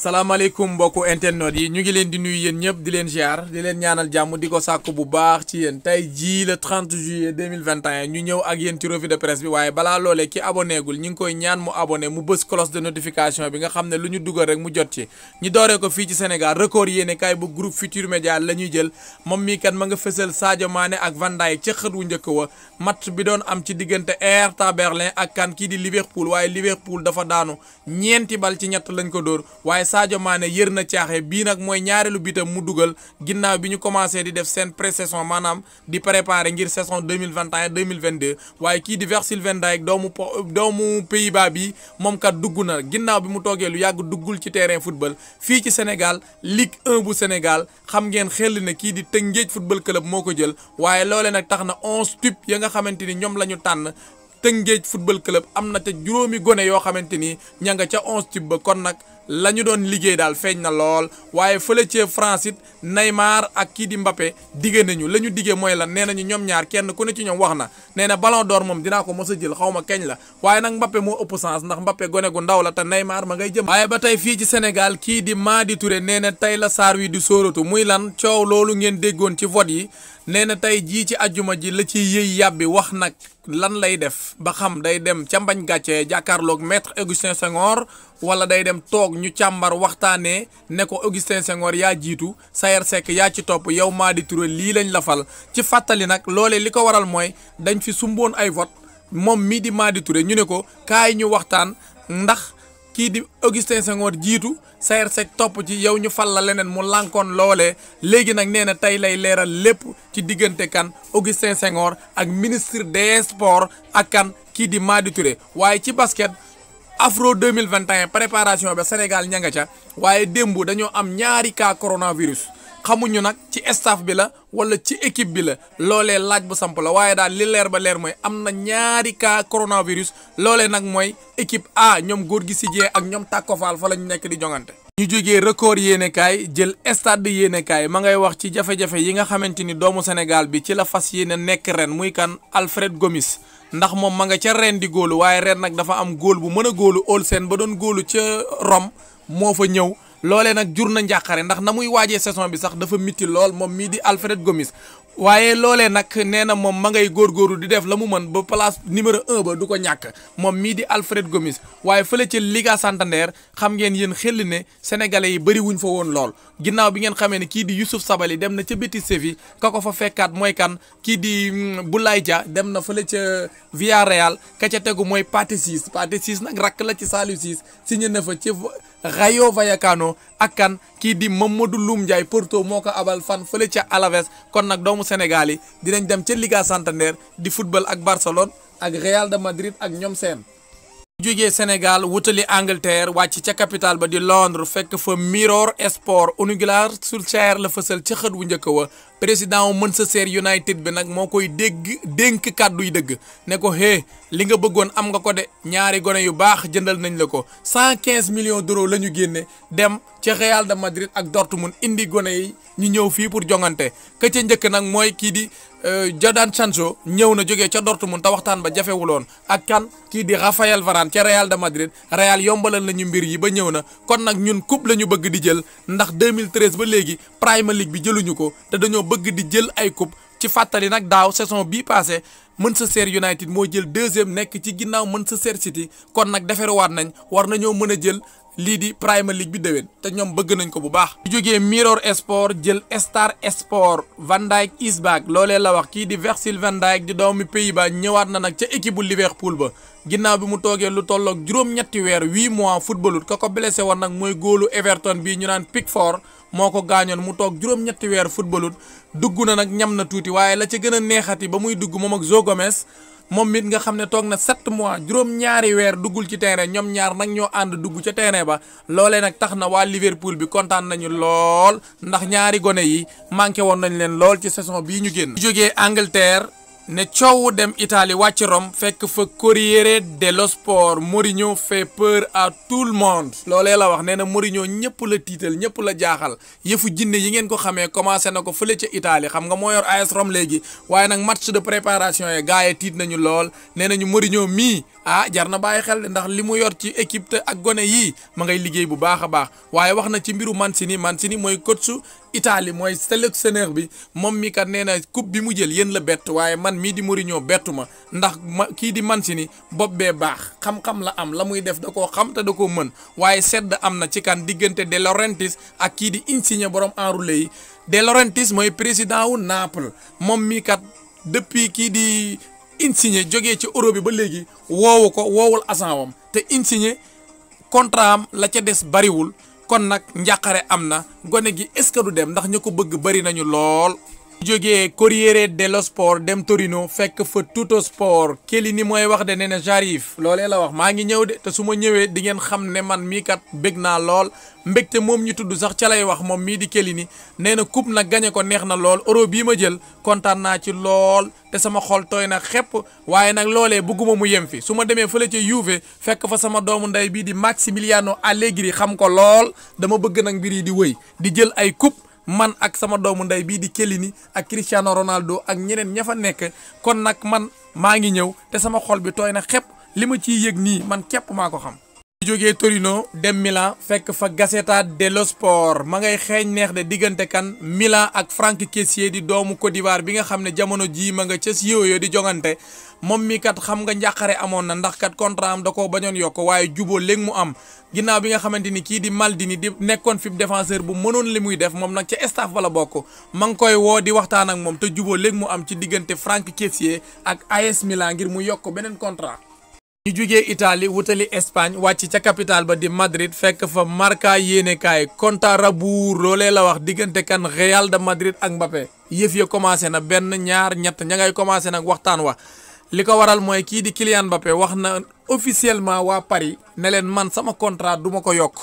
salaamaaleykum mbokku internet yi ñu ngi leen di nuyu yéen ñëpp di leen ziar di leen ñaanal jàmm di ko sàkk bu baax ci yéen tey jii le 30 juillet 2021 ñu ñëw ak yéen ci revue de presse bi waaye balaa loolee ki abonné gul ñu ngi koy ñaan mu abonné mu bës cloche de notification bi nga xam ne lu ñu dugal rek mu jot ci ñu dooree ko fii ci Sénégal record yéene kaay bu groupe Futurs Médias la ñuy jël moom mii kat ma nga fësal Sadio Mané ak Van Dijk ca xët wu njëkk wa match bi doon am ci diggante Hertha Berlin ak kan kii di Liverpool waaye Liverpool dafa daanu ñeenti bal ci ñett lañ ko dóor waaye Sadio Mané yër na caaxe bii nag mooy ñaareelu bitam mu dugal ginnaaw bi ñu commencé di def seen pré-saison maanaam di préparer ngir saison 2021 2022 waaye kii di Virgil van Dijk doomu Pays-Bas bi moom kat dugg na ginnaaw bi mu toogee lu yàgg duggul ci terrain football fii ci Sénégal Ligue 1 bu Sénégal xam ngeen xel ne kii di Tëngéej football club moo ko jël waaye loole nag tax na 11 types ya nga xamante ni ñoom la ñu tànn Tëngéej football club am na ca juróomi gone yoo xamante ni ña nga ca 11 types ba kon nag la ñu doon liggéey daal feeñ na lool waaye fële ci France it Neymar ak kii di Mbappé digge nañu la ñu diggee mooy lan nee nañu ñoom ñaar kenn ku ne ci ñoom wax na nee na ballon d'or moom dinaa ko mos a jël xaw ma keñ la waaye nag Mbappé moo ëpp chance ndax Mbappé gone gu ndaw la te Neymar ma ngay jëm. waaye ba tey fii ci Sénégal kii di Madi Touré nee na tey la saar wi di sóoratu muy lan coow loolu ngeen déggoon ci vote yi nee na tey jii ci ajjuma ji la ciy yëy yàbbi wax nag lan lay def ba xam day dem ca mbañ gàccee jàkkaarloog maître Augustin Senghor wala day dem toog ñu càmbar waxtaanee ne ko Augustin Senghor yaa jiitu Sayer Seck yaa ci topp yow Madi Touré lii lañ la fal ci fàttali nag loolee li ko waral mooy dañ fi sumboon ay vote moom mii di Madi Touré ñu ne ko kaay ñu waxtaan ndax kii di Augustin Senghor jiitu Sayer Seck topp ci yow ñu fal la leneen mu lànkoon loolee léegi nag nee na tey lay leeral lépp ci diggante kan Augustin Senghor ak ministre des sports ak kan kii di Madi Touré waaye ci basket Afro 2021 préparation ba Sénégal ña nga ca waaye démb dañoo am ñaari cas coronavirus xamuñu nag ci staff bi la wala ci équipe bi la loolee laaj bu samp la waaye daal li leer ba leer mooy am na ñaari cas coronavirus loolee nag mooy équipe A ñoom góor gi si jee ak ñoom Tàkko Fall fa lañ nekk di jongante. ñu jógee record yéenekaay jël stade yéenekaay ma ngay wax ci jafe-jafe yi nga xamante ni doomu Sénégal bi ci la fas yéene nekk ren muy kan Alfred Gomis ndax moom ma nga ca ren di góolu waaye ren nag dafa am góol bu mën a góolu Olsen ba doon góolu ca Rome moo fa ñëw loolee nag jur na njàqare ndax na muy waajee saison bi sax dafa mitti lool moom mii di Alfred Gomis waaye loolee nag nee na moom ma ngay góorgóorlu di def la mu mën ba place numéro 1 ba du ko ñàkk moom mii di Alfred Gomis waaye fële ci Liga Santander xam ngeen yéen xel ne sénégalais yi bëri wuñ fa woon lool ginnaaw bi ngeen xamee ne kii di Youssouf Sabaly dem na ca Betis Séville ka ko fa fekkaat mooy kan kii di Boulaye Dia dem na fële ca Villarreal ka ca tegu mooy Pathé Ciss nag rakk la ci Saliou Ciss signé na fa ci Rayo Vallecano ak kan kii di Mamadou Loum Ndiaye Porto moo ko abal fan fële ca Alaves kon nag doomu Sénégal yi dinañ dem ca Liga Santander di football ak Barcelone ak Real de Madrid ak ñoom seen. jógee Sénégal wutali Angleterre wàcc ca capitale ba di Londres fekk fa Mirror Sport Gunnar Solskjaer la fësal ca xët wu njëkk wa président wu Manchester United bi nag moo koy dénk kàdduy dëgg ne ko li nga bëggoon am nga ko de ñaari gone yu baax jëndal nañ la ko 115 millions d'euros la ñu génne dem ca Real de Madrid ak Dortmund indi gone yi ñu ñëw fii pour jongante ka ca njëkk nag mooy kii di Jadon Sancho ñëw na jógee ca Dortmund te waxtaan ba jafewuloon ak kan kii di Raphaël Varane ca Real de Madrid Real yombalal nañu mbir yi ba ñëw na kon nag ñun coupe la ñu bëgg di jël ndax 2013 ba léegi Premier League bi jëluñu ko te dañoo bëgg di jël ay coupe ci fàttali nag daaw saison bii passé Manchester United moo jël deuxième nekk ci ginnaaw Manchester City kon nag deferuwaat nañ war nañoo mën a jël lii di Premier League bi déwén te ñoom bëgg nañ ko bu baax. ñu jógee Mirror Sport jël Star Sport Van Dijk is back loolee la wax kii di Virgil van Dijk di doomi Pays-Bas ñëwaat na nag ca équipe bu Liverpool ba ginnaaw bi mu toogee lu tolloog juróom-ñetti weer 8 mois footballut ka ko blessé woon nag mooy góolu Everton bii ñu naan Pickford moo ko gaañoon mu toog juróom-ñetti weer footballut dugg na nag ñam na tuuti waaye la ca gën a neexati ba muy dugg moom ak Joe Gomez moom mit nga xam ne toog na 7 mois juróom-ñaari weer duggul ci terrain ñoom ñaar nag ñoo ànd dugg ca terrain ba loolee nag tax na waa Liverpool bi kontaan nañu lool ndax ñaari gone yi manqué woon nañ leen lool ci saison bii ñu génn. jógee Angleterre ne coow dem Italie wàcc Rome fekk fa Corriere dello Sport Mourinho fait peur à tout le monde loolee la wax nee na Mourinho ñëpp la tiital ñëpp la jaaxal yëfu jinne yi ngeen ko xamee commencé na ko fële ca Italie xam nga moo yor AS Rome léegi waaye nag match de préparation yi gars yi tiit nañu lool nee nañu Mourinho mii jar na bàyyi xel ndax li mu yor ci équipe te ak gone yii ma ngay liggéey bu baax a baax waaye wax na ci mbiru Mancini mooy coach Italie mooy sélectionneur bi moom mi kat nee na coupe bi mu jël yéen la bett waaye man mii di Mourinho bettu ma ndax kii di Mancini bopp bee baax xam-xam la am la muy def da koo xam te da koo mën waaye sedd am na ci kan diggante De Laurentiis ak kii di Insigne borom enroulé yi De Laurentiis mooy président wu Naples moom mii kat depuis kii di Insigne jógee ci Euro bi ba léegi woowul agent wam te Insigne contrat am la ca des bariwul kon nag njàqare am na gone gi est-ce que du dem ndax ñu ko bëgg bari nañu lool. jógee Corriere dello Sport dem Torino fekk fa Tuttosport Chiellini mooy wax de nee na j'arrive loolee la wax maa ngi ñëw de te su ma ñëwee di ngeen xam ne man mii kat bég naa lool mbégte moom ñu tudd sax ca lay wax moom mii di Chiellini nee na coupe nag gañe ko neex na lool euro bii ma jël kontaan naa ci lool te sama xol tooy na xepp waaye nag loolee bëgguma mu yem fi su ma demee fële ca Juve fekk fa sama doomu ndey bii di Massimiliano Allegri xam ko lool dama bëgg nag mbir yi di wëy di jël ay coupe man ak sama doomu ndey bii di Chiellini ak Cristiano Ronaldo ak ñeneen ña fa nekk kon nag man maa ngi ñëw te sama xol bi tooy na xepp li ma ciy yëg nii man képp maa ko xam. jógee Torino dem Milan fekk fa Gazzetta dello Sport ma ngay xeeñ neex de diggante kan Milan ak Franck Kessié di doomu Côte d'Ivoire bi nga xam ne jamono jii ma nga ca yooyu di jongante moom mi kat xam nga njàqare amoon na ndax kat contrat am da koo bañoon yokk waaye juboo léegi mu am ginnaaw bi nga xamante ni kii di Maldini di nekkoon fi défenseur bu mënoon li muy def moom nag ca staff bala bokk ma ngi koy woo di waxtaan ak moom te juboo léegi mu am ci diggante Franck Kessié ak AS Milan ngir mu yokk beneen contrat. ñu jugee Italie wutali Espagne wàcc ca capitale ba di Madrid fekk fa Marca yéenekaay compte à rebours loolee la wax diggante kan Real de Madrid ak Mbappé yëf ya commencé na benn ñaar ñett ña ngay commencé nag waxtaan wa li ko waral mooy kii di Kylian Mbappé wax na officiellement waa Paris ne leen man sama contrat du ma ko yokk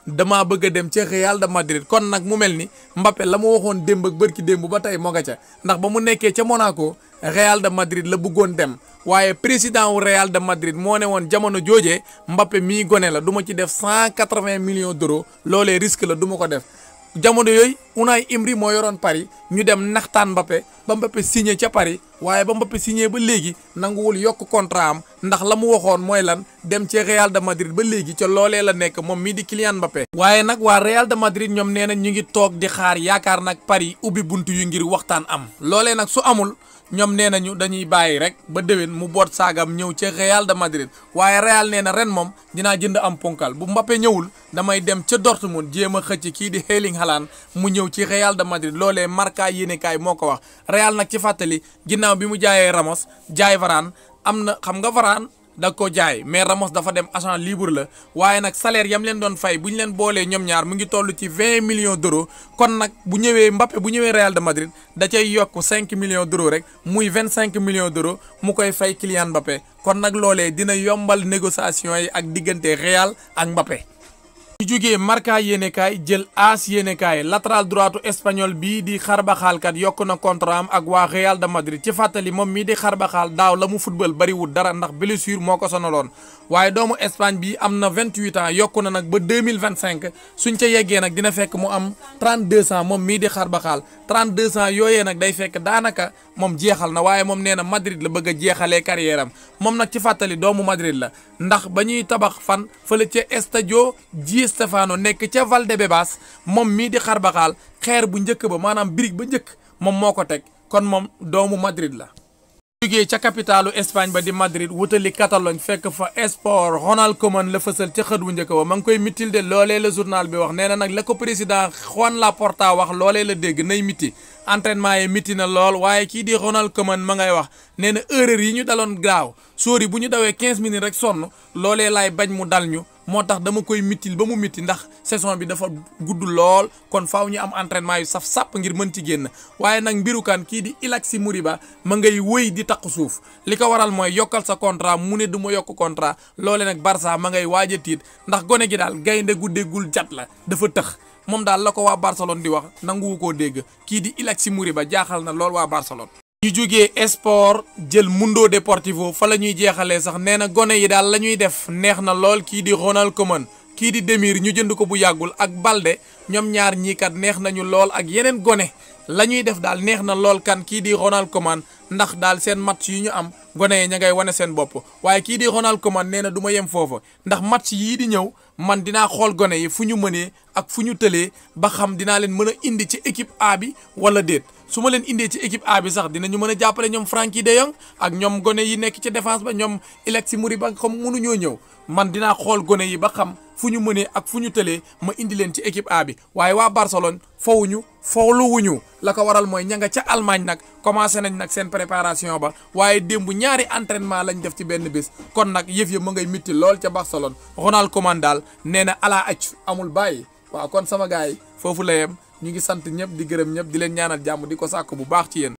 dama bëgg a dem ca Real de Madrid kon nag mu mel ni Mbappé la mu waxoon démb ak bërki démb ba tey moo nga ca ndax ba mu nekkee ca Monaco Real de Madrid la bëggoon dem waaye président wu Real de Madrid moo ne woon jamono joojee Mbappé mii gone la du ma ci def 180 millions d'euros loolee risque la du ma ko def jamono yooyu Unai Emery moo yoroon Paris ñu dem naxtaan Mbappé ba Mbappé signé ca Paris waaye ba Mbappé signé ba léegi nanguwul yokk contrat am ndax la mu waxoon mooy lan dem ca Real de Madrid ba léegi ca loolee la nekk moom mii di Kylian Mbappé. waaye nag waa Real de Madrid ñoom nee na ñu ngi toog di xaar yaakaar nag Paris ubbi buntu yu ngir waxtaan am loolee nag su amul. ñoom nee nañu dañuy bàyyi rek ba déwén mu boot saagam ñëw ca Real de Madrid waaye Real nee na ren moom dinaa jënd am ponkal bu Mbappé ñëwul damay dem ca Dortmund jéem a xëcc kii di Erling Haaland mu ñëw ci Real de Madrid loolee Marca yéenekaay moo ko wax Real nag ci fàttali ginnaaw bi mu jaayee Ramos jaay Varane am na xam nga Varane da ko jaay mais Ramos dafa dem agent libre la waaye nag salaire yam leen doon fay bu ñu leen boolee ñoom ñaar mu ngi toll ci 20 millions d'euros kon nag bu ñëwee Mbappé bu ñëwee Real de Madrid da cay yokk 5 millions d'euros rek muy 25 millions d'euros mu koy fay Kylian Mbappé kon nag loolee dina yombal négociation yi ak diggante Real ak Mbappé. ñu jógee Marca yéenekaay jël AS yéenekaay latéral droitu espagnol bii di Carvajal kat yokk na contrat am ak waa Real de Madrid ci fàttali moom mii di Carvajal daaw la mu football bariwul dara ndax blessure moo ko sonaloon waaye doomu Espagne bi am na 28 ans yokku na nag ba 2025 suñ ca yeggee nag dina fekk mu am 32 ans moom mii di Carvajal 32 ans yooyee nag day fekk daanaka moom jeexal na waaye moom nee na Madrid la bëgg a jeexalee carrière am moom nag ci fàttali doomu Madrid la ndax ba ñuy tabax fan fële ca Estadio Di Stéfano nekk ca Valdebebas moom mii di Carvajal xeer bu njëkk ba maanaam brique ba njëkk moom moo ko teg kon moom doomu Madrid la. jógee ca capitalu Espagne ba di Madrid wutali Catalogne fekk fa Esport Ronald Koeman la fësal ca xët wu njëkk ba ma ngi koy mitil de loolee la journal bi wax nee na nag la ko président Juan Laporta wax loolee la dégg nay miti entraînement yi miti na lool waaye kii di Ronald Koeman ma ngay wax nee na erreur yi ñu daloon gaaw sóori bu ñu dawee 15 minutes rek sonn loolee laay bañ mu dal ñu moo tax dama koy mitil ba mu miti ndax saison bi dafa gudd lool kon faaw ñu am entraînement yu saf sàpp ngir mën ci génn waaye nag mbiru kan kii di Ilaixi Moriba ma ngay wëy di taq suuf li ko waral mooy yokkal sa contrat mu ne du ma yokk contrat loole nag Barça ma ngay waaj a tiit ndax gone gi daal gaynde gu déggul jat la dafa tëx moom daal la ko waa Barcelone di wax nanguwu koo dégg kii di Ilaixi Moriba jaaxal na lool waa Barcelone. ñu jógee sport jël Mundo Deportivo fa la ñuy jeexalee sax nee na gone yi daal la ñuy def neex na lool kii di Ronald Koeman kii di Demir ñu jënd ko bu yàggul ak Balde ñoom ñaar ñii kat neex nañu lool ak yeneen gone la ñuy def daal neex na lool kan kii di Ronald Koeman ndax daal seen match yi ñu am gone yi ña ngay wane seen bopp waaye kii di Ronald Koeman nee na du ma yem foofa ndax match yii di ñëw man dinaa xool gone yi fu ñu mënee ak fu ñu tëlee ba xam dinaa leen mën a indi ci équipe A bi wala déet su ma leen indee ci équipe A bi sax dinañu mën a jàppale ñoom Frenkie de Jong ak ñoom gone yi nekk ci défense ba ñoom Alexis Moriba xam mënuñoo ñëw man dinaa xool gone yi ba xam fu ñu mënee ak fu ñu tëlee ma indi leen ci équipe A bi waaye waa Barcelone fowuñu fowluwuñu la ko waral mooy ña nga ca Allemagne nag commencé nañ nag seen préparation ba waaye démb ñaari entraînement lañ def ci benn bés kon nag yëf ya ma ngay mitti lool ca Barcelone Ronald Koeman daal nee na ala acc amul bàyyi waaw kon sama gars yi foofu la yem ñu ngi sant ñëpp di gërëm ñëpp di leen ñaanal jàmm di ko sàkk bu baax ci yéen